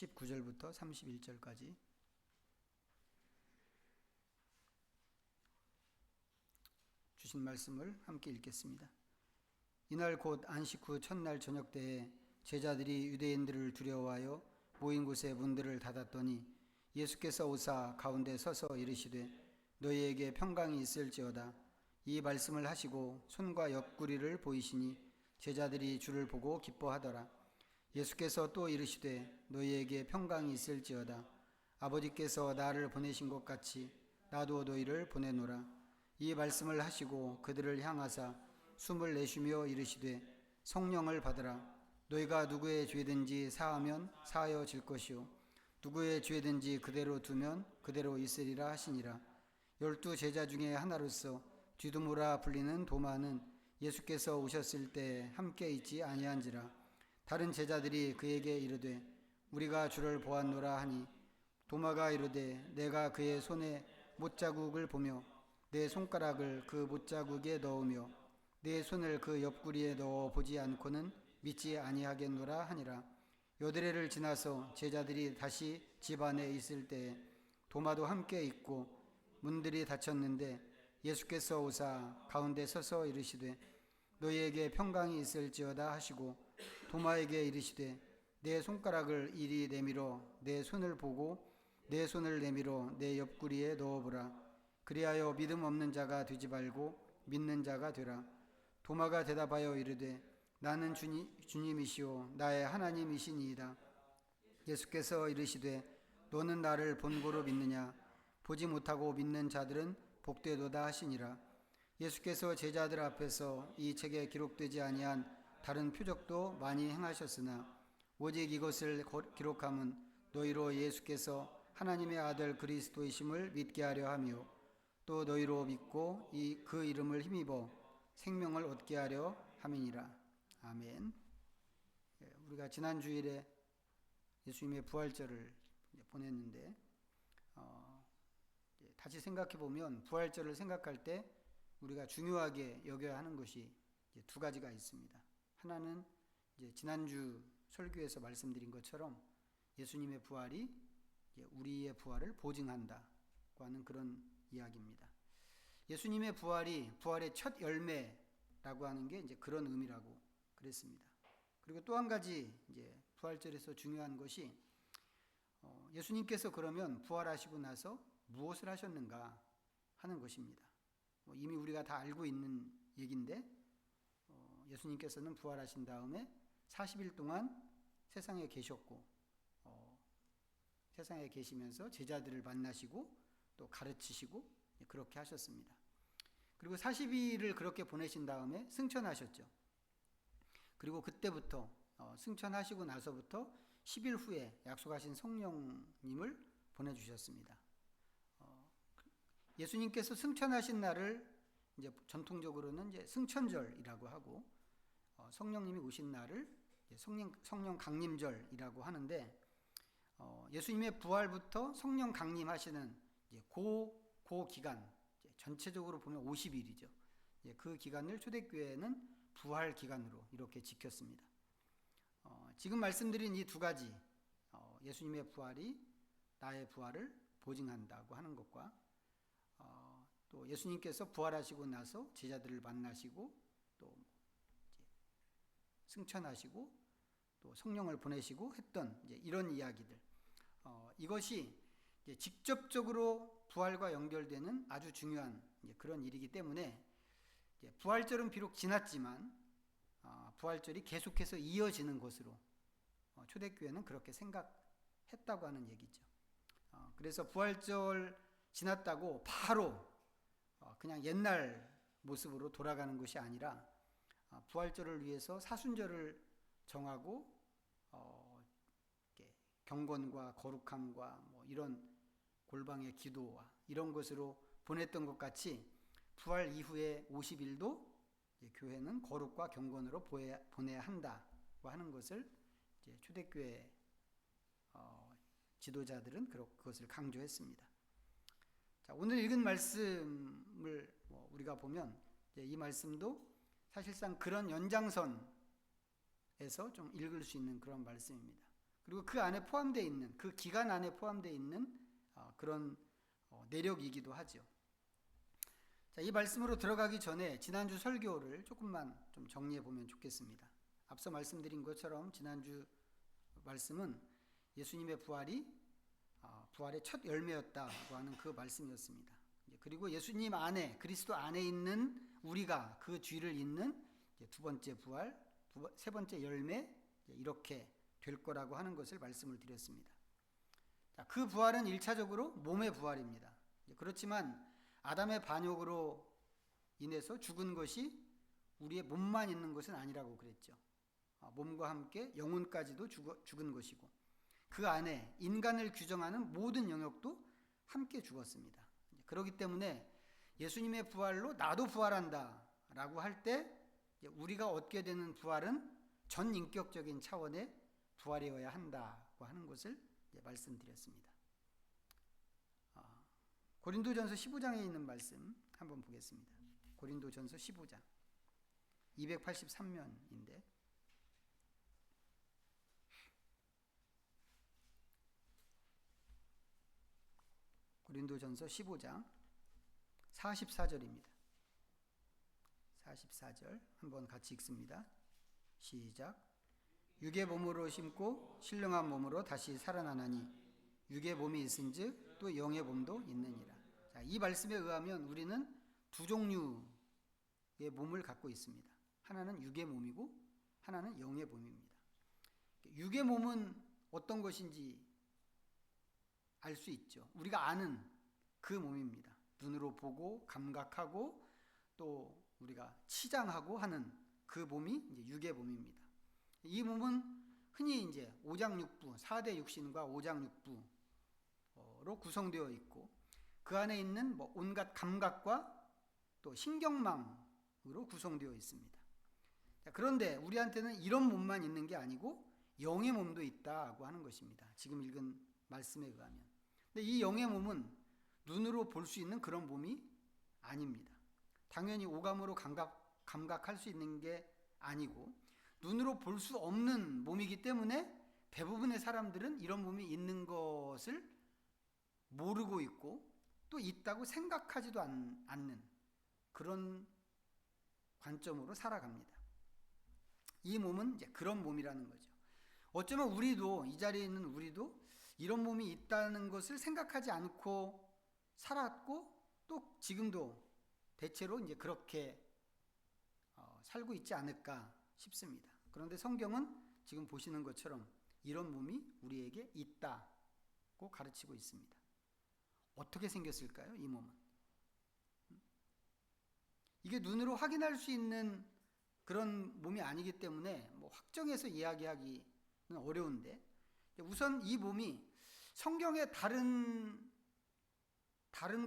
19절부터 31절까지 주신 말씀을 함께 읽겠습니다. 이날 곧 안식 후 첫날 저녁 때에 제자들이 유대인들을 두려워하여 모인 곳에 문들을 닫았더니 예수께서 오사 가운데 서서 이르시되 너희에게 평강이 있을지어다. 이 말씀을 하시고 손과 옆구리를 보이시니 제자들이 주를 보고 기뻐하더라. 예수께서 또 이르시되 너희에게 평강이 있을지어다. 아버지께서 나를 보내신 것 같이 나도 너희를 보내노라. 이 말씀을 하시고 그들을 향하사 숨을 내쉬며 이르시되 성령을 받으라. 너희가 누구의 죄든지 사하면 사하여질 것이요 누구의 죄든지 그대로 두면 그대로 있으리라 하시니라. 12 제자 중에 하나로서 디두모라 불리는 도마는 예수께서 오셨을 때 함께 있지 아니한지라. 다른 제자들이 그에게 이르되 우리가 주를 보았노라 하니 도마가 이르되 내가 그의 손에 못자국을 보며 내 손가락을 그 못자국에 넣으며 내 손을 그 옆구리에 넣어 보지 않고는 믿지 아니하겠노라 하니라. 여드레를 지나서 제자들이 다시 집 안에 있을 때에 도마도 함께 있고 문들이 닫혔는데 예수께서 오사 가운데 서서 이르시되 너희에게 평강이 있을지어다 하시고 도마에게 이르시되 내 손가락을 이리 내밀어 내 손을 보고 내 손을 내밀어 내 옆구리에 넣어보라. 그리하여 믿음 없는 자가 되지 말고 믿는 자가 되라. 도마가 대답하여 이르되 나는 주님이시오 나의 하나님이시니이다. 예수께서 이르시되 너는 나를 본고로 믿느냐? 보지 못하고 믿는 자들은 복되도다 하시니라. 예수께서 제자들 앞에서 이 책에 기록되지 아니한 다른 표적도 많이 행하셨으나 오직 이것을 기록함은 너희로 예수께서 하나님의 아들 그리스도이심을 믿게 하려 함이요 또 너희로 믿고 그 이름을 힘입어 생명을 얻게 하려 함이니라. 아멘. 우리가 지난 주일에 예수님의 부활절을 보냈는데 다시 생각해 보면 부활절을 생각할 때 우리가 중요하게 여겨야 하는 것이 두 가지가 있습니다. 하나는 지난주 설교에서 말씀드린 것처럼 예수님의 부활이 우리의 부활을 보증한다고 하는 그런 이야기입니다. 예수님의 부활이 부활의 첫 열매라고 하는 게 그런 의미라고 그랬습니다. 그리고 또 한 가지 부활절에서 중요한 것이 예수님께서 그러면 부활하시고 나서 무엇을 하셨는가 하는 것입니다. 이미 우리가 다 알고 있는 얘기인데 예수님께서는 부활하신 다음에 40일 동안 세상에 계셨고 세상에 계시면서 제자들을 만나시고 또 가르치시고 그렇게 하셨습니다. 그리고 40일을 그렇게 보내신 다음에 승천하셨죠. 그리고 그때부터 승천하시고 나서부터 10일 후에 약속하신 성령님을 보내주셨습니다. 예수님께서 승천하신 날을 전통적으로는 승천절이라고 하고 성령님이 오신 날을 성령 강림절이라고 하는데 예수님의 부활부터 성령 강림하시는 그 기간 전체적으로 보면 50일이죠. 그 기간을 초대교회는 부활 기간으로 이렇게 지켰습니다. 지금 말씀드린 이 두 가지 예수님의 부활이 나의 부활을 보증한다고 하는 것과 또 예수님께서 부활하시고 나서 제자들을 만나시고 또 승천하시고 또 성령을 보내시고 했던 이런 이야기들 이것이 직접적으로 부활과 연결되는 아주 중요한 그런 일이기 때문에 부활절은 비록 지났지만 부활절이 계속해서 이어지는 것으로 초대교회는 그렇게 생각했다고 하는 얘기죠. 그래서 부활절 지났다고 바로 그냥 옛날 모습으로 돌아가는 것이 아니라 부활절을 위해서 사순절을 정하고 경건과 거룩함과 이런 골방의 기도와 이런 것으로 보냈던 것 같이 부활 이후의 50일도 교회는 거룩과 경건으로 보내야 한다고 하는 것을 초대교회 지도자들은 그것을 강조했습니다. 자, 오늘 읽은 말씀을 우리가 보면 이 말씀도 사실상 그런 연장선에서 좀 읽을 수 있는 그런 말씀입니다. 그리고 그 안에 포함되어 있는, 그 기간 안에 포함되어 있는 그런 내력이기도 하죠. 자, 이 말씀으로 들어가기 전에 지난주 설교를 조금만 좀 정리해 보면 좋겠습니다. 앞서 말씀드린 것처럼 지난주 말씀은 예수님의 부활의 첫 열매였다고 하는 그 말씀이었습니다. 그리고 예수님 안에, 그리스도 안에 있는 우리가 그 뒤를 잇는 두 번째 부활, 세 번째 열매, 이렇게 될 거라고 하는 것을 말씀을 드렸습니다. 자, 그 부활은 1차적으로 몸의 부활입니다. 그렇지만 아담의 반역으로 인해서 죽은 것이 우리의 몸만 있는 것은 아니라고 그랬죠. 몸과 함께 영혼까지도 죽은 것이고, 그 안에 인간을 규정하는 모든 영역도 함께 죽었습니다. 그렇기 때문에 예수님의 부활로 나도 부활한다 라고 할 때 우리가 얻게 되는 부활은 전인격적인 차원의 부활이어야 한다고 하는 것을 말씀드렸습니다. 고린도전서 15장에 있는 말씀 한번 보겠습니다. 고린도전서 15장 283면인데 고린도전서 15장 44절입니다. 44절 한번 같이 읽습니다. 시작. 육의 몸으로 심고 신령한 몸으로 다시 살아나나니 육의 몸이 있은즉 또 영의 몸도 있느니라. 자, 이 말씀에 의하면 우리는 두 종류의 몸을 갖고 있습니다. 하나는 육의 몸이고 하나는 영의 몸입니다. 육의 몸은 어떤 것인지 알 수 있죠. 우리가 아는 그 몸입니다. 눈으로 보고 감각하고 또 우리가 치장하고 하는 그 몸이 이제 육의 몸입니다. 이 몸은 흔히 이제 오장육부, 4대 육신과 오장육부로 구성되어 있고, 그 안에 있는 온갖 감각과 또 신경망으로 구성되어 있습니다. 그런데 우리한테는 이런 몸만 있는 게 아니고 영의 몸도 있다고 하는 것입니다. 지금 읽은 말씀에 의하면. 근데 이 영의 몸은 눈으로 볼 수 있는 그런 몸이 아닙니다. 당연히 오감으로 감각할 수 있는 게 아니고 눈으로 볼 수 없는 몸이기 때문에 대부분의 사람들은 이런 몸이 있는 것을 모르고 있고 또 있다고 생각하지도 않는 그런 관점으로 살아갑니다. 이 몸은 이제 그런 몸이라는 거죠. 어쩌면 우리도, 이 자리에 있는 우리도 이런 몸이 있다는 것을 생각하지 않고 살았고 또 지금도 대체로 이제 그렇게 살고 있지 않을까 싶습니다. 그런데 성경은 지금 보시는 것처럼 이런 몸이 우리에게 있다고 가르치고 있습니다. 어떻게 생겼을까요? 이 몸은. 이게 눈으로 확인할 수 있는 그런 몸이 아니기 때문에 확정해서 이야기하기는 어려운데, 우선 이 몸이 성경의 다른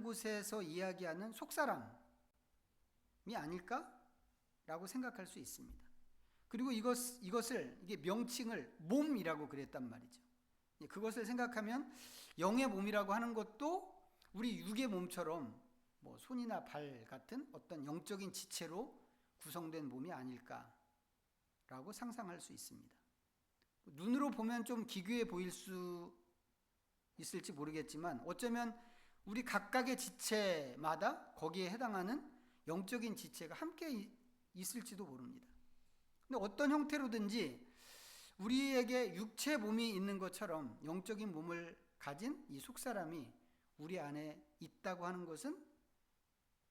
곳에서 이야기하는 속사람이 아닐까라고 생각할 수 있습니다. 그리고 이게 명칭을 몸이라고 그랬단 말이죠. 그것을 생각하면 영의 몸이라고 하는 것도 우리 육의 몸처럼 손이나 발 같은 어떤 영적인 지체로 구성된 몸이 아닐까라고 상상할 수 있습니다. 눈으로 보면 좀 기괴해 보일 수 있을지 모르겠지만 어쩌면 우리 각각의 지체마다 거기에 해당하는 영적인 지체가 함께 있을지도 모릅니다. 근데 어떤 형태로든지 우리에게 육체 몸이 있는 것처럼 영적인 몸을 가진 이 속사람이 우리 안에 있다고 하는 것은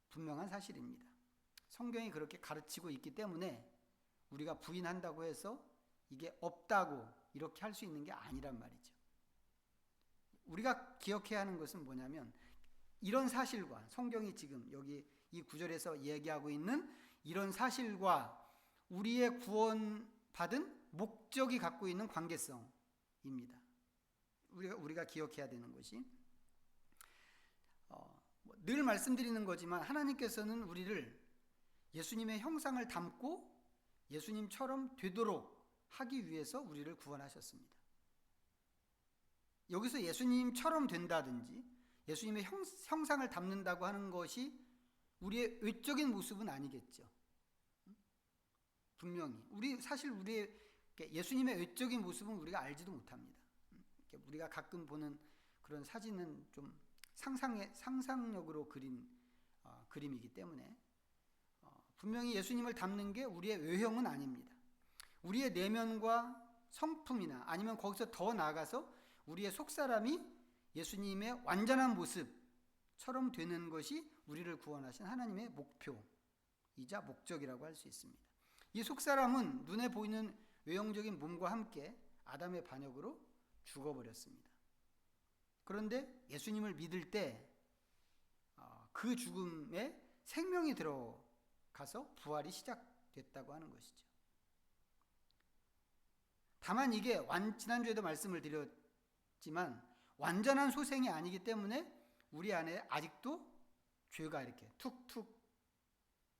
분명한 사실입니다. 성경이 그렇게 가르치고 있기 때문에 우리가 부인한다고 해서 이게 없다고 이렇게 할 수 있는 게 아니란 말이죠. 우리가 기억해야 하는 것은 뭐냐면 이런 사실과 성경이 지금 여기 이 구절에서 얘기하고 있는 이런 사실과 우리의 구원받은 목적이 갖고 있는 관계성입니다. 우리가 기억해야 되는 것이 늘 말씀드리는 거지만 하나님께서는 우리를 예수님의 형상을 담고 예수님처럼 되도록 하기 위해서 우리를 구원하셨습니다. 여기서 예수님처럼 된다든지 예수님의 형상을 담는다고 하는 것이 우리의 외적인 모습은 아니겠죠. 분명히 사실 우리의 예수님의 외적인 모습은 우리가 알지도 못합니다. 우리가 가끔 보는 그런 사진은 좀 상상력으로 그린 그림이기 때문에 분명히 예수님을 닮는 게 우리의 외형은 아닙니다. 우리의 내면과 성품이나 아니면 거기서 더 나아가서 우리의 속사람이 예수님의 완전한 모습처럼 되는 것이 우리를 구원하신 하나님의 목표이자 목적이라고 할 수 있습니다. 이 속사람은 눈에 보이는 외형적인 몸과 함께 아담의 반역으로 죽어버렸습니다. 그런데 예수님을 믿을 때 그 죽음에 생명이 들어가서 부활이 시작됐다고 하는 것이죠. 다만 이게 지난주에도 말씀을 드렸지만 완전한 소생이 아니기 때문에 우리 안에 아직도 죄가 이렇게 툭툭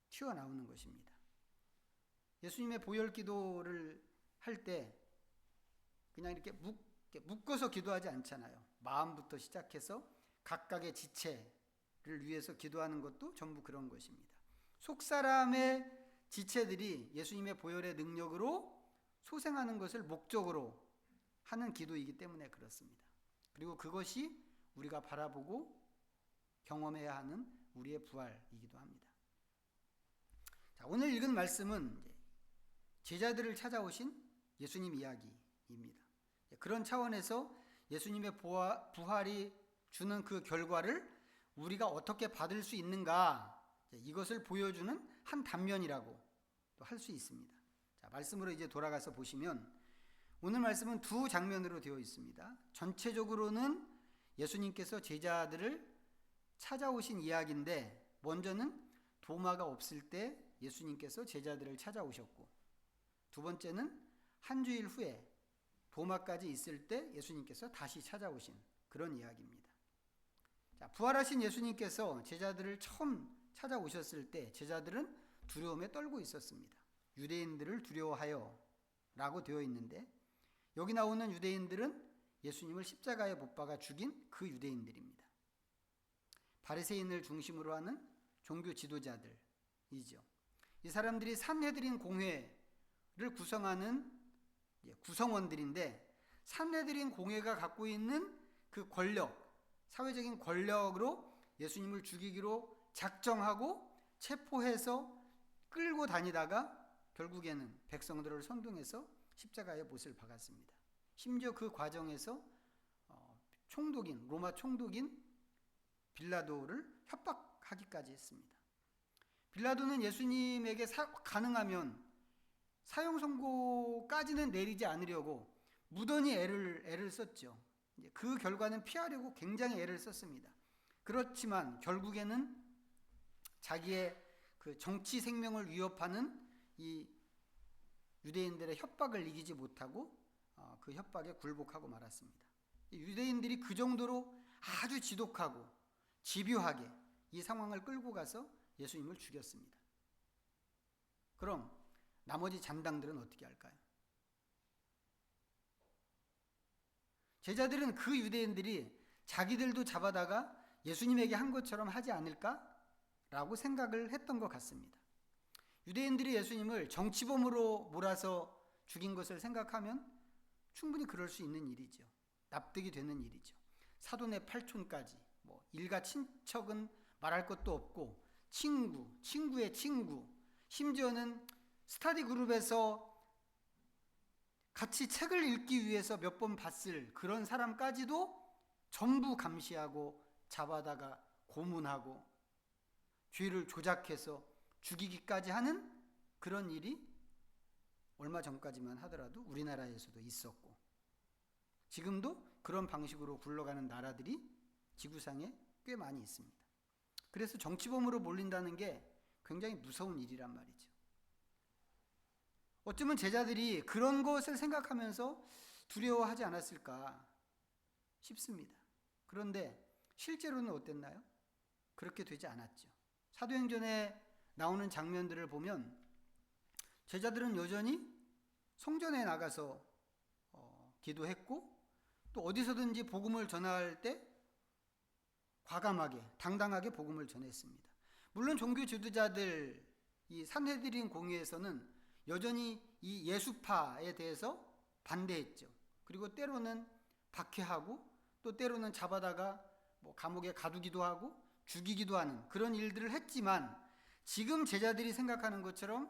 튀어나오는 것입니다. 예수님의 보혈 기도를 할 때 그냥 이렇게 묶어서 기도하지 않잖아요. 마음부터 시작해서 각각의 지체를 위해서 기도하는 것도 전부 그런 것입니다. 속사람의 지체들이 예수님의 보혈의 능력으로 소생하는 것을 목적으로 하는 기도이기 때문에 그렇습니다. 그리고 그것이 우리가 바라보고 경험해야 하는 우리의 부활이기도 합니다. 자, 오늘 읽은 말씀은 제자들을 찾아오신 예수님 이야기입니다. 그런 차원에서 예수님의 부활이 주는 그 결과를 우리가 어떻게 받을 수 있는가, 이것을 보여주는 한 단면이라고 할 수 있습니다. 자, 말씀으로 이제 돌아가서 보시면 오늘 말씀은 두 장면으로 되어 있습니다. 전체적으로는 예수님께서 제자들을 찾아오신 이야기인데, 먼저는 도마가 없을 때 예수님께서 제자들을 찾아오셨고, 두 번째는 한 주일 후에 도마까지 있을 때 예수님께서 다시 찾아오신 그런 이야기입니다. 자, 부활하신 예수님께서 제자들을 처음 찾아오셨을 때 제자들은 두려움에 떨고 있었습니다. 유대인들을 두려워하여 라고 되어 있는데, 여기 나오는 유대인들은 예수님을 십자가에 못 박아 죽인 그 유대인들입니다. 바리새인을 중심으로 하는 종교 지도자들이죠. 이 사람들이 산헤드린 공회를 구성하는 구성원들인데, 산헤드린 공회가 갖고 있는 그 권력, 사회적인 권력으로 예수님을 죽이기로 작정하고 체포해서 끌고 다니다가 결국에는 백성들을 선동해서 십자가에 못을 박았습니다. 심지어 그 과정에서 로마 총독인 빌라도를 협박하기까지 했습니다. 빌라도는 예수님에게 가능하면 사형 선고까지는 내리지 않으려고 무던히 애를 썼죠. 그 결과는 피하려고 굉장히 애를 썼습니다. 그렇지만 결국에는 자기의 그 정치 생명을 위협하는 이 유대인들의 협박을 이기지 못하고 그 협박에 굴복하고 말았습니다. 유대인들이 그 정도로 아주 지독하고 집요하게 이 상황을 끌고 가서 예수님을 죽였습니다. 그럼 나머지 잔당들은 어떻게 할까요? 제자들은 그 유대인들이 자기들도 잡아다가 예수님에게 한 것처럼 하지 않을까라고 생각을 했던 것 같습니다. 유대인들이 예수님을 정치범으로 몰아서 죽인 것을 생각하면 충분히 그럴 수 있는 일이죠. 납득이 되는 일이죠. 사돈의 팔촌까지, 일가 친척은 말할 것도 없고 친구의 친구, 심지어는 스터디 그룹에서 같이 책을 읽기 위해서 몇 번 봤을 그런 사람까지도 전부 감시하고 잡아다가 고문하고 죄를 조작해서 죽이기까지 하는 그런 일이 얼마 전까지만 하더라도 우리나라에서도 있었고, 지금도 그런 방식으로 굴러가는 나라들이 지구상에 꽤 많이 있습니다. 그래서 정치범으로 몰린다는 게 굉장히 무서운 일이란 말이죠. 어쩌면 제자들이 그런 것을 생각하면서 두려워하지 않았을까 싶습니다. 그런데 실제로는 어땠나요? 그렇게 되지 않았죠. 사도행전에 나오는 장면들을 보면 제자들은 여전히 성전에 나가서 기도했고, 또 어디서든지 복음을 전할 때 과감하게 당당하게 복음을 전했습니다. 물론 종교 지도자들 이 산헤드린 공회에서는 여전히 이 예수파에 대해서 반대했죠. 그리고 때로는 박해하고 또 때로는 잡아다가 감옥에 가두기도 하고 죽이기도 하는 그런 일들을 했지만, 지금 제자들이 생각하는 것처럼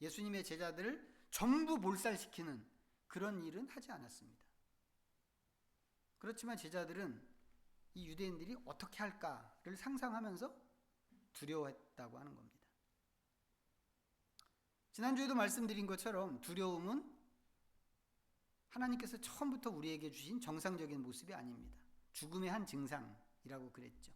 예수님의 제자들을 전부 몰살시키는 그런 일은 하지 않았습니다. 그렇지만 제자들은 이 유대인들이 어떻게 할까를 상상하면서 두려워했다고 하는 겁니다. 지난주에도 말씀드린 것처럼 두려움은 하나님께서 처음부터 우리에게 주신 정상적인 모습이 아닙니다. 죽음의 한 증상이라고 그랬죠.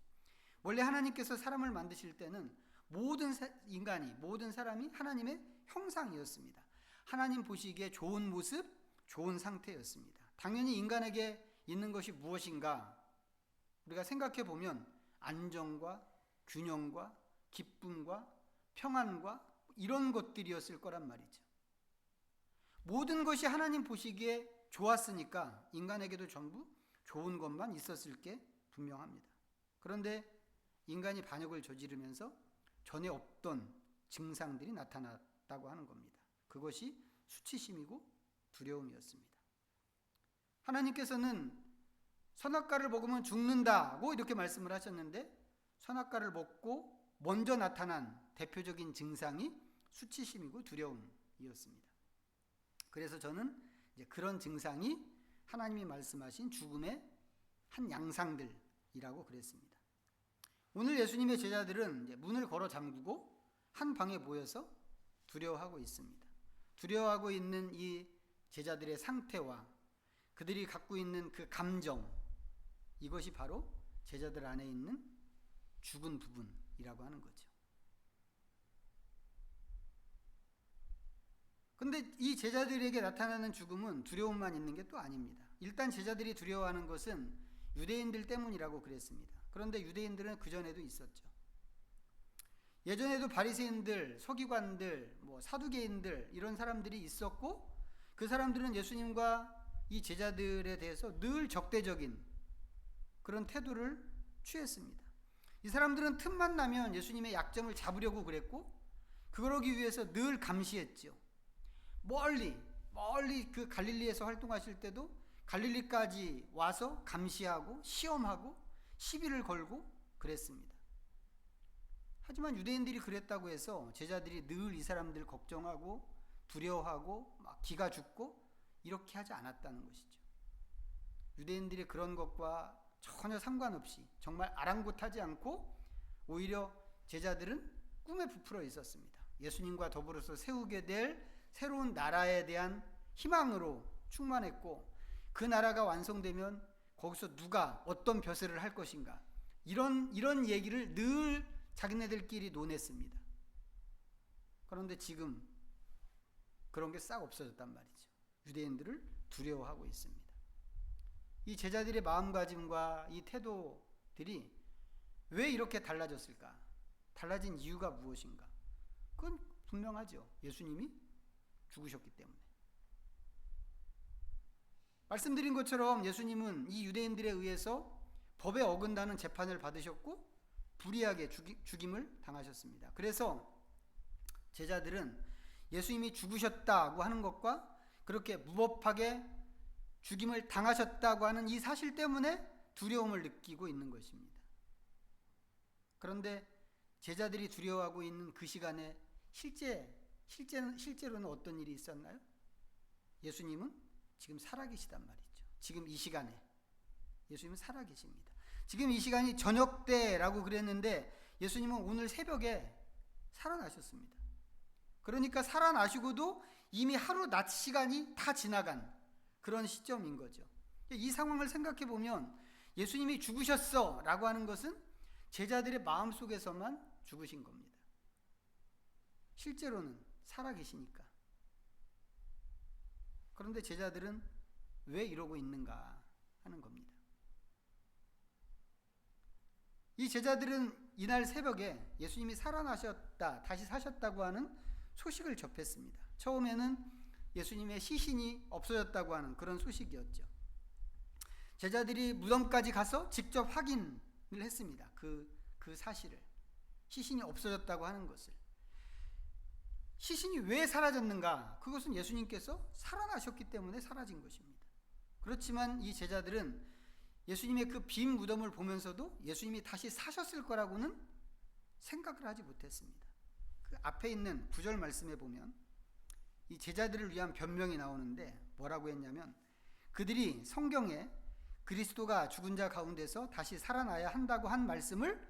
원래 하나님께서 사람을 만드실 때는 모든 인간이, 모든 사람이 하나님의 형상이었습니다. 하나님 보시기에 좋은 모습, 좋은 상태였습니다. 당연히 인간에게 있는 것이 무엇인가? 우리가 생각해 보면 안정과 균형과 기쁨과 평안과 이런 것들이었을 거란 말이죠. 모든 것이 하나님 보시기에 좋았으니까 인간에게도 전부 좋은 것만 있었을 게 분명합니다. 그런데 인간이 반역을 저지르면서 전에 없던 증상들이 나타났다고 하는 겁니다. 그것이 수치심이고 두려움이었습니다. 하나님께서는 선악과를 먹으면 죽는다고 이렇게 말씀을 하셨는데, 선악과를 먹고 먼저 나타난 대표적인 증상이 수치심이고 두려움이었습니다. 그래서 저는 이제 그런 증상이 하나님이 말씀하신 죽음의 한 양상들이라고 그랬습니다. 오늘 예수님의 제자들은 이제 문을 걸어 잠그고 한 방에 모여서 두려워하고 있습니다. 두려워하고 있는 이 제자들의 상태와 그들이 갖고 있는 그 감정, 이것이 바로 제자들 안에 있는 죽은 부분이라고 하는 거죠. 근데 이 제자들에게 나타나는 죽음은 두려움만 있는 게 또 아닙니다. 일단 제자들이 두려워하는 것은 유대인들 때문이라고 그랬습니다. 그런데 유대인들은 그전에도 있었죠. 예전에도 바리새인들, 서기관들, 사두개인들 이런 사람들이 있었고, 그 사람들은 예수님과 이 제자들에 대해서 늘 적대적인 그런 태도를 취했습니다. 이 사람들은 틈만 나면 예수님의 약점을 잡으려고 그랬고, 그러기 위해서 늘 감시했죠. 멀리 그 갈릴리에서 활동하실 때도 갈릴리까지 와서 감시하고 시험하고 시비를 걸고 그랬습니다. 하지만 유대인들이 그랬다고 해서 제자들이 늘 이 사람들 걱정하고 두려워하고 막 기가 죽고 이렇게 하지 않았다는 것이죠. 유대인들이 그런 것과 전혀 상관없이 정말 아랑곳하지 않고 오히려 제자들은 꿈에 부풀어 있었습니다. 예수님과 더불어서 세우게 될 새로운 나라에 대한 희망으로 충만했고, 그 나라가 완성되면 거기서 누가 어떤 벼슬을 할 것인가, 이런 얘기를 늘 자기네들끼리 논했습니다. 그런데 지금 그런 게 싹 없어졌단 말이죠. 유대인들을 두려워하고 있습니다. 이 제자들의 마음가짐과 이 태도들이 왜 이렇게 달라졌을까? 달라진 이유가 무엇인가? 그건 분명하죠. 예수님이 죽으셨기 때문에. 말씀드린 것처럼 예수님은 이 유대인들에 의해서 법에 어긋나는 재판을 받으셨고 불의하게 죽임을 당하셨습니다. 그래서 제자들은 예수님이 죽으셨다고 하는 것과 그렇게 무법하게 죽임을 당하셨다고 하는 이 사실 때문에 두려움을 느끼고 있는 것입니다. 그런데 제자들이 두려워하고 있는 그 시간에 실제로는 어떤 일이 있었나요? 예수님은 지금 살아계시단 말이죠. 지금 이 시간에 예수님은 살아계십니다. 지금 이 시간이 저녁 때라고 그랬는데 예수님은 오늘 새벽에 살아나셨습니다. 그러니까 살아나시고도 이미 하루 낮 시간이 다 지나간 그런 시점인 거죠. 이 상황을 생각해 보면 예수님이 죽으셨어 라고 하는 것은 제자들의 마음속에서만 죽으신 겁니다. 실제로는 살아계시니까. 그런데 제자들은 왜 이러고 있는가 하는 겁니다. 이 제자들은 이날 새벽에 예수님이 살아나셨다, 다시 사셨다고 하는 소식을 접했습니다. 처음에는 예수님의 시신이 없어졌다고 하는 그런 소식이었죠. 제자들이 무덤까지 가서 직접 확인을 했습니다. 그 사실을, 시신이 없어졌다고 하는 것을. 시신이 왜 사라졌는가? 그것은 예수님께서 살아나셨기 때문에 사라진 것입니다. 그렇지만 이 제자들은 예수님의 그 빈 무덤을 보면서도 예수님이 다시 사셨을 거라고는 생각을 하지 못했습니다. 그 앞에 있는 9절 말씀에 보면 이 제자들을 위한 변명이 나오는데 뭐라고 했냐면, 그들이 성경에 그리스도가 죽은 자 가운데서 다시 살아나야 한다고 한 말씀을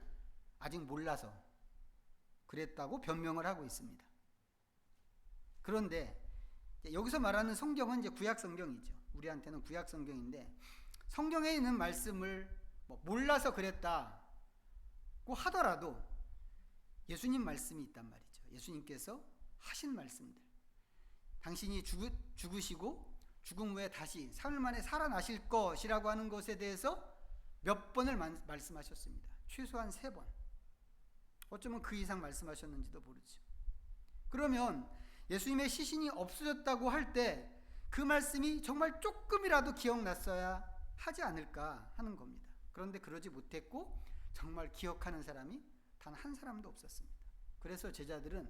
아직 몰라서 그랬다고 변명을 하고 있습니다. 그런데 여기서 말하는 성경은 이제 구약 성경이죠. 우리한테는 구약 성경인데, 성경에 있는 말씀을 몰라서 그랬다고 하더라도 예수님 말씀이 있단 말이죠. 예수님께서 하신 말씀들, 당신이 죽으시고 죽음 후에 다시 사흘 만에 살아나실 것이라고 하는 것에 대해서 몇 번을 말씀하셨습니다. 최소한 3번, 어쩌면 그 이상 말씀하셨는지도 모르죠. 그러면 예수님의 시신이 없어졌다고 할 때 그 말씀이 정말 조금이라도 기억났어야 하지 않을까 하는 겁니다. 그런데 그러지 못했고 정말 기억하는 사람이 단 한 사람도 없었습니다. 그래서 제자들은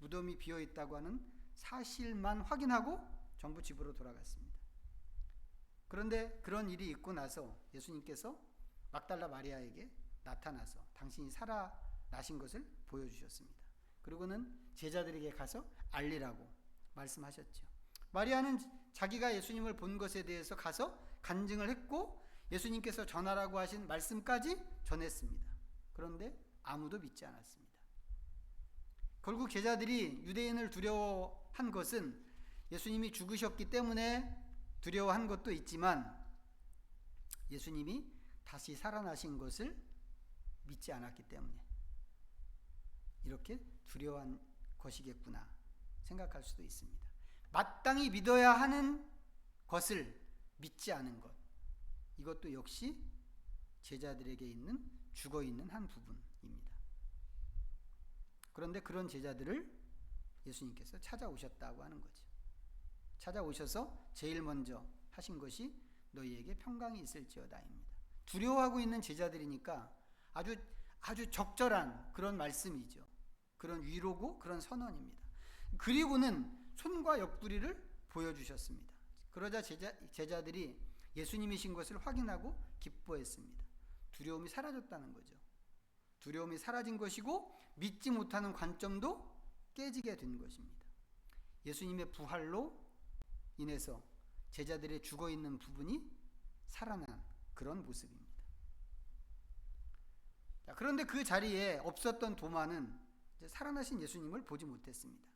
무덤이 비어있다고 하는 사실만 확인하고 전부 집으로 돌아갔습니다. 그런데 그런 일이 있고 나서 예수님께서 막달라 마리아에게 나타나서 당신이 살아나신 것을 보여주셨습니다. 그리고는 제자들에게 가서 알리라고 말씀하셨죠. 마리아는 자기가 예수님을 본 것에 대해서 가서 간증을 했고 예수님께서 전하라고 하신 말씀까지 전했습니다. 그런데 아무도 믿지 않았습니다. 결국 제자들이 유대인을 두려워한 것은 예수님이 죽으셨기 때문에 두려워한 것도 있지만 예수님이 다시 살아나신 것을 믿지 않았기 때문에 이렇게 두려워한 것이겠구나 생각할 수도 있습니다. 마땅히 믿어야 하는 것을 믿지 않은 것, 이것도 역시 제자들에게 있는 죽어있는 한 부분입니다. 그런데 그런 제자들을 예수님께서 찾아오셨다고 하는 거죠. 찾아오셔서 제일 먼저 하신 것이 너희에게 평강이 있을지어다입니다. 두려워하고 있는 제자들이니까 아주 적절한 그런 말씀이죠. 그런 위로고 그런 선언입니다. 그리고는 손과 옆구리를 보여주셨습니다. 그러자 제자들이 예수님이신 것을 확인하고 기뻐했습니다. 두려움이 사라졌다는 거죠. 두려움이 사라진 것이고 믿지 못하는 관점도 깨지게 된 것입니다. 예수님의 부활로 인해서 제자들의 죽어있는 부분이 살아난 그런 모습입니다. 그런데 그 자리에 없었던 도마는 살아나신 예수님을 보지 못했습니다.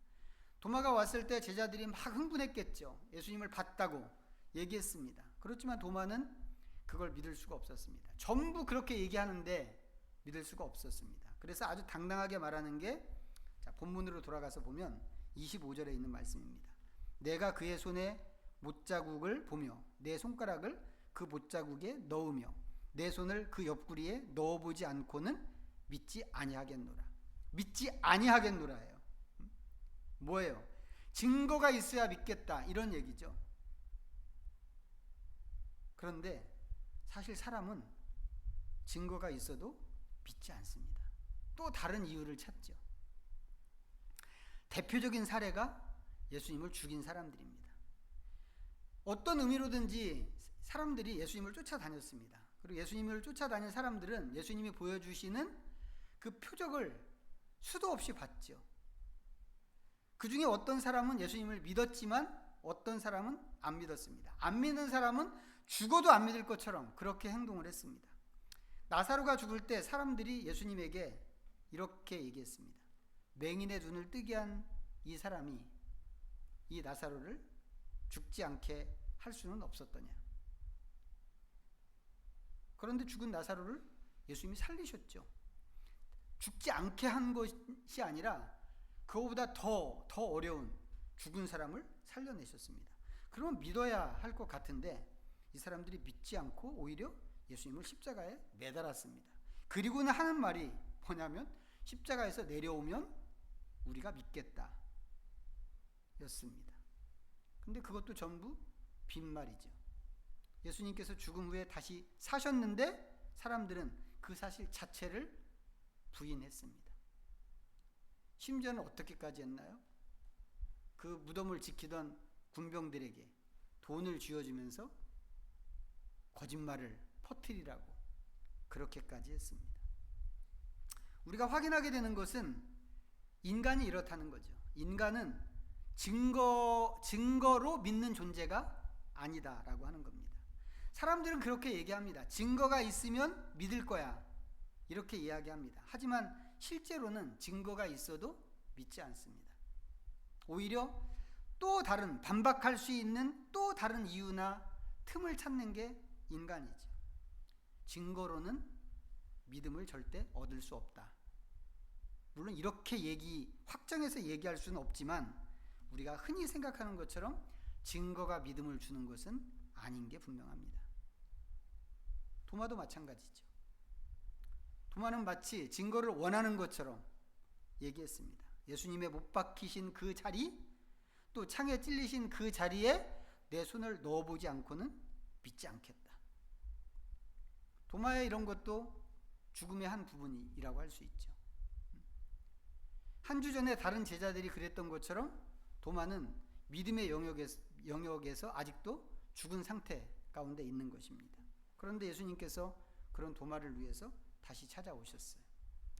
도마가 왔을 때 제자들이 막 흥분했겠죠. 예수님을 봤다고 얘기했습니다. 그렇지만 도마는 그걸 믿을 수가 없었습니다. 전부 그렇게 얘기하는데 믿을 수가 없었습니다. 그래서 아주 당당하게 말하는 게 본문으로 돌아가서 보면 25절에 있는 말씀입니다. 내가 그의 손에 못자국을 보며 내 손가락을 그 못자국에 넣으며 내 손을 그 옆구리에 넣어보지 않고는 믿지 아니하겠노라. 믿지 아니하겠노라예요. 뭐예요? 증거가 있어야 믿겠다, 이런 얘기죠. 그런데 사실 사람은 증거가 있어도 믿지 않습니다. 또 다른 이유를 찾죠. 대표적인 사례가 예수님을 죽인 사람들입니다. 어떤 의미로든지 사람들이 예수님을 쫓아다녔습니다. 그리고 예수님을 쫓아다닌 사람들은 예수님이 보여주시는 그 표적을 수도 없이 봤죠. 그 중에 어떤 사람은 예수님을 믿었지만 어떤 사람은 안 믿었습니다. 안 믿는 사람은 죽어도 안 믿을 것처럼 그렇게 행동을 했습니다. 나사로가 죽을 때 사람들이 예수님에게 이렇게 얘기했습니다. 맹인의 눈을 뜨게 한 이 사람이 이 나사로를 죽지 않게 할 수는 없었더냐. 그런데 죽은 나사로를 예수님이 살리셨죠. 죽지 않게 한 것이 아니라 그거보다 더 어려운 죽은 사람을 살려내셨습니다. 그러면 믿어야 할 것 같은데 이 사람들이 믿지 않고 오히려 예수님을 십자가에 매달았습니다. 그리고는 하는 말이 뭐냐면 십자가에서 내려오면 우리가 믿겠다 였습니다. 근데 그것도 전부 빈말이죠. 예수님께서 죽음 후에 다시 사셨는데 사람들은 그 사실 자체를 부인했습니다. 심지어는 어떻게까지 했나요? 그 무덤을 지키던 군병들에게 돈을 쥐어주면서 거짓말을 퍼뜨리라고 그렇게까지 했습니다. 우리가 확인하게 되는 것은 인간이 이렇다는 거죠. 인간은 증거로 믿는 존재가 아니다라고 하는 겁니다. 사람들은 그렇게 얘기합니다. 증거가 있으면 믿을 거야. 이렇게 이야기합니다. 하지만 실제로는 증거가 있어도 믿지 않습니다. 오히려 또 다른 반박할 수 있는 또 다른 이유나 틈을 찾는 게 인간이죠. 증거로는 믿음을 절대 얻을 수 없다. 물론 이렇게 확정해서 얘기할 수는 없지만 우리가 흔히 생각하는 것처럼 증거가 믿음을 주는 것은 아닌 게 분명합니다. 도마도 마찬가지죠. 도마는 마치 증거를 원하는 것처럼 얘기했습니다. 예수님의 못 박히신 그 자리, 또 창에 찔리신 그 자리에 내 손을 넣어보지 않고는 믿지 않겠다. 도마의 이런 것도 죽음의 한 부분이라고 할 수 있죠. 한 주 전에 다른 제자들이 그랬던 것처럼 도마는 믿음의 영역에서 아직도 죽은 상태 가운데 있는 것입니다. 그런데 예수님께서 그런 도마를 위해서 다시 찾아오셨어요.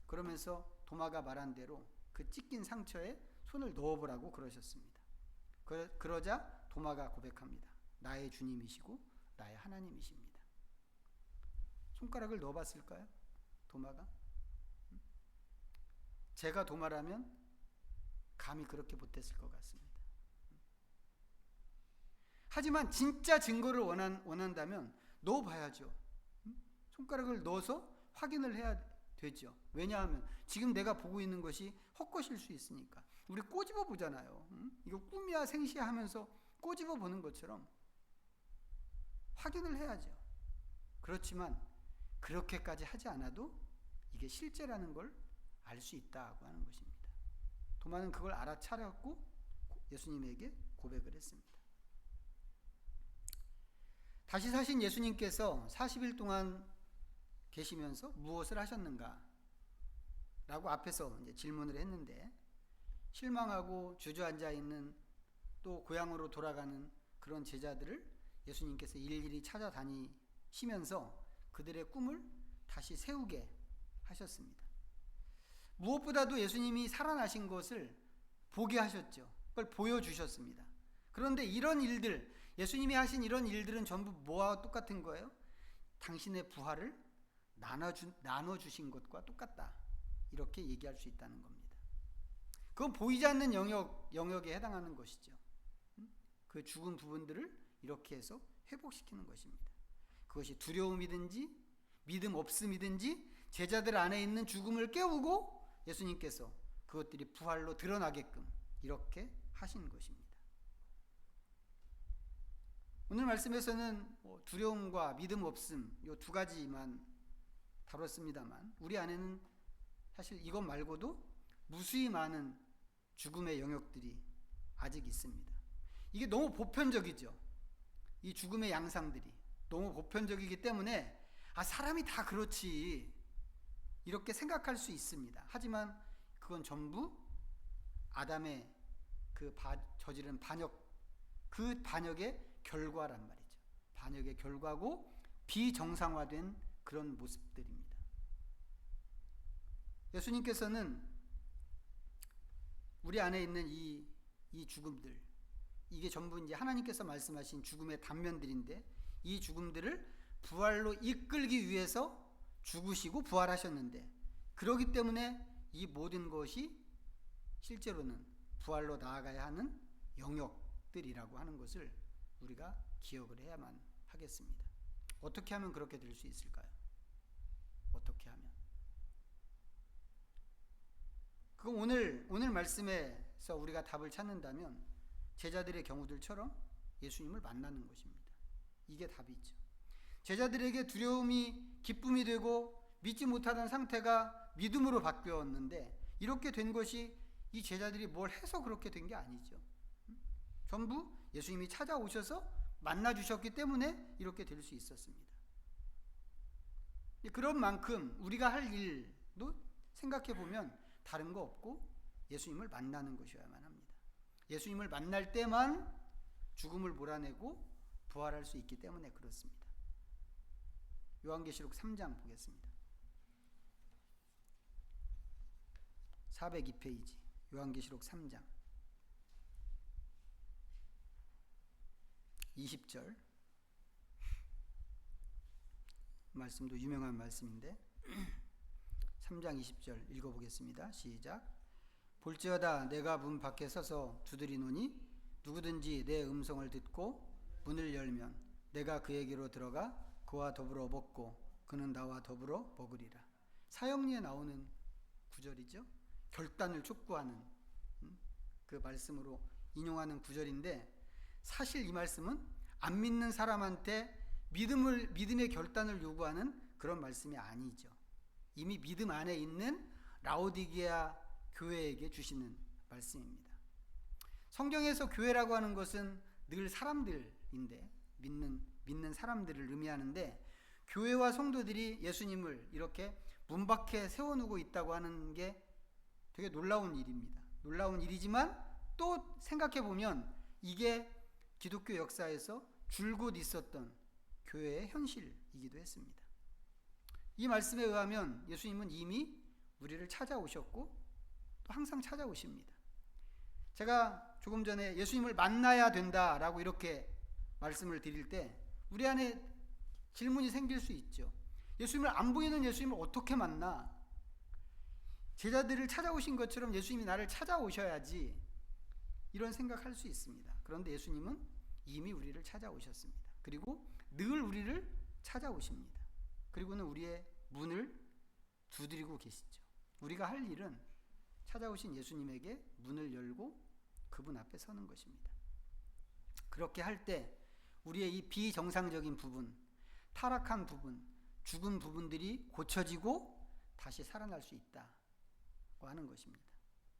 그러면서 도마가 말한 대로 그 찢긴 상처에 손을 넣어보라고 그러셨습니다. 그러자 도마가 고백합니다. 나의 주님이시고 나의 하나님이십니다. 손가락을 넣어봤을까요? 도마가? 제가 도마라면 감히 그렇게 못했을 것 같습니다. 하지만 진짜 증거를 원한다면 넣어봐야죠. 손가락을 넣어서 확인을 해야 되죠. 왜냐하면 지금 내가 보고 있는 것이 헛것일 수 있으니까. 우리 꼬집어 보잖아요. 이거 꿈이야 생시야 하면서 꼬집어 보는 것처럼 확인을 해야죠. 그렇지만 그렇게까지 하지 않아도 이게 실제라는 걸 알 수 있다고 하는 것입니다. 도마는 그걸 알아차렸고 예수님에게 고백을 했습니다. 다시 사신 예수님께서 40일 동안 계시면서 무엇을 하셨는가? 라고 앞에서 이제 질문을 했는데 실망하고 주저앉아 있는 또 고향으로 돌아가는 그런 제자들을 예수님께서 일일이 찾아다니시면서 그들의 꿈을 다시 세우게 하셨습니다. 무엇보다도 예수님이 살아나신 것을 보게 하셨죠. 그걸 보여주셨습니다. 그런데 이런 일들, 예수님이 하신 이런 일들은 전부 뭐와 똑같은 거예요? 당신의 부활을 나눠주신 것과 똑같다. 이렇게 얘기할 수 있다는 겁니다. 그건 보이지 않는 영역에 해당하는 것이죠. 그 죽은 부분들을 이렇게 해서 회복시키는 것입니다. 그것이 두려움이든지 믿음 없음이든지 제자들 안에 있는 죽음을 깨우고 예수님께서 그것들이 부활로 드러나게끔 이렇게 하신 것입니다. 오늘 말씀에서는 두려움과 믿음 없음 이 두 가지만 다뤘습니다만 우리 안에는 사실 이것 말고도 무수히 많은 죽음의 영역들이 아직 있습니다. 이게 너무 보편적이죠. 이 죽음의 양상들이 너무 보편적이기 때문에 사람이 다 그렇지 이렇게 생각할 수 있습니다. 하지만 그건 전부 아담의 저지른 그 반역의 결과란 말이죠. 반역의 결과고 비정상화된 그런 모습들입니다. 예수님께서는 우리 안에 있는 이 죽음들, 이게 전부 이제 하나님께서 말씀하신 죽음의 단면들인데 이 죽음들을 부활로 이끌기 위해서 죽으시고 부활하셨는데 그렇기 때문에 이 모든 것이 실제로는 부활로 나아가야 하는 영역들이라고 하는 것을 우리가 기억을 해야만 하겠습니다. 어떻게 하면 그렇게 될 수 있을까요? 어떻게 하면? 그럼 오늘 말씀에서 우리가 답을 찾는다면 제자들의 경우들처럼 예수님을 만나는 것입니다. 이게 답이죠. 제자들에게 두려움이 기쁨이 되고 믿지 못하던 상태가 믿음으로 바뀌었는데 이렇게 된 것이 이 제자들이 뭘 해서 그렇게 된 게 아니죠. 전부 예수님이 찾아오셔서 만나주셨기 때문에 이렇게 될 수 있었습니다. 그런 만큼 우리가 할 일도 생각해 보면 다른 거 없고 예수님을 만나는 것이어야만 합니다. 예수님을 만날 때만 죽음을 몰아내고 부활할 수 있기 때문에 그렇습니다. 요한계시록 3장 보겠습니다. 402페이지 요한계시록 3장 20절 말씀도 유명한 말씀인데 3장 20절 읽어보겠습니다. 시작. 볼지어다 내가 문 밖에 서서 두드리노니 누구든지 내 음성을 듣고 문을 열면 내가 그에게로 들어가 그와 더불어 먹고 그는 나와 더불어 먹으리라. 사형리에 나오는 구절이죠. 결단을 촉구하는 그 말씀으로 인용하는 구절인데, 사실 이 말씀은 안 믿는 사람한테 믿음의 결단을 요구하는 그런 말씀이 아니죠. 이미 믿음 안에 있는 라오디게아 교회에게 주시는 말씀입니다. 성경에서 교회라고 하는 것은 늘 사람들인데, 믿는 사람들을 의미하는데, 교회와 성도들이 예수님을 이렇게 문 밖에 세워놓고 있다고 하는 게 되게 놀라운 일입니다. 놀라운 일이지만 또 생각해 보면 이게 기독교 역사에서 줄곧 있었던 교회의 현실이기도 했습니다. 이 말씀에 의하면 예수님은 이미 우리를 찾아오셨고 또 항상 찾아오십니다. 제가 조금 전에 예수님을 만나야 된다라고 이렇게 말씀을 드릴 때 우리 안에 질문이 생길 수 있죠. 예수님을 안 보이는 예수님을 어떻게 만나? 제자들을 찾아오신 것처럼 예수님이 나를 찾아오셔야지, 이런 생각할 수 있습니다. 그런데 예수님은 이미 우리를 찾아오셨습니다. 그리고 늘 우리를 찾아오십니다. 그리고는 우리의 문을 두드리고 계시죠. 우리가 할 일은 찾아오신 예수님에게 문을 열고 그분 앞에 서는 것입니다. 그렇게 할 때 우리의 이 비정상적인 부분, 타락한 부분, 죽은 부분들이 고쳐지고 다시 살아날 수 있다고 하는 것입니다.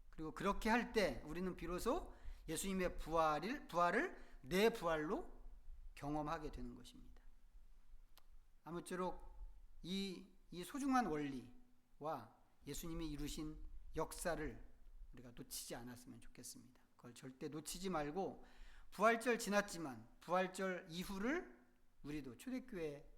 그리고 그렇게 할 때 우리는 비로소 예수님의 부활을 내 부활로 경험하게 되는 것입니다. 아무쪼록 이 소중한 원리와 예수님이 이루신 역사를 우리가 놓치지 않았으면 좋겠습니다. 그걸 절대 놓치지 말고, 부활절 지났지만 부활절 이후를 우리도 초대교회처럼,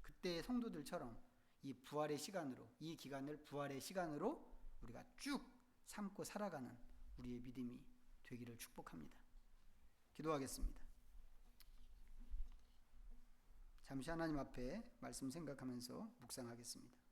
그때의 성도들처럼 이 부활의 시간으로, 이 기간을 부활의 시간으로 우리가 쭉 삼고 살아가는 우리의 믿음이 되기를 축복합니다. 기도하겠습니다. 잠시 하나님 앞에 말씀 생각하면서 묵상하겠습니다.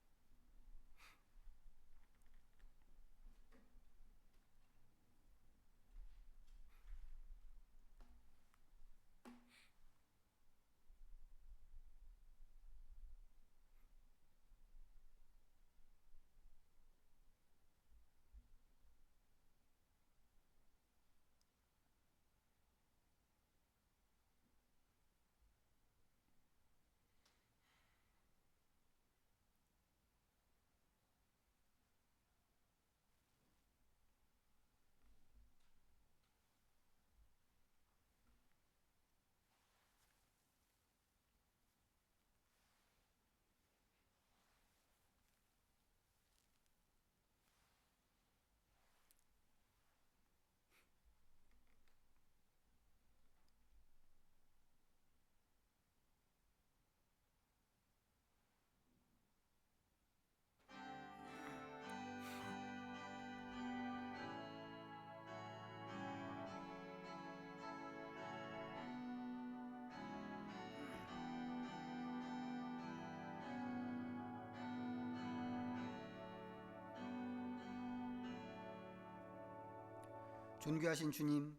존귀하신 주님,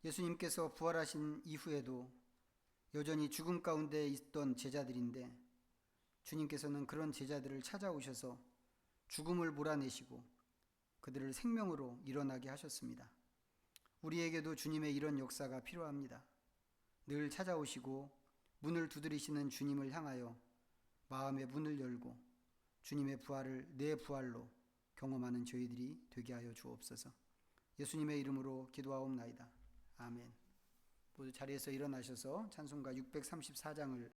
예수님께서 부활하신 이후에도 여전히 죽음 가운데 있던 제자들인데, 주님께서는 그런 제자들을 찾아오셔서 죽음을 몰아내시고 그들을 생명으로 일어나게 하셨습니다. 우리에게도 주님의 이런 역사가 필요합니다. 늘 찾아오시고 문을 두드리시는 주님을 향하여 마음의 문을 열고 주님의 부활을 내 부활로 경험하는 저희들이 되게 하여 주옵소서. 예수님의 이름으로 기도하옵나이다. 아멘. 모두 자리에서 일어나셔서 찬송가 634장을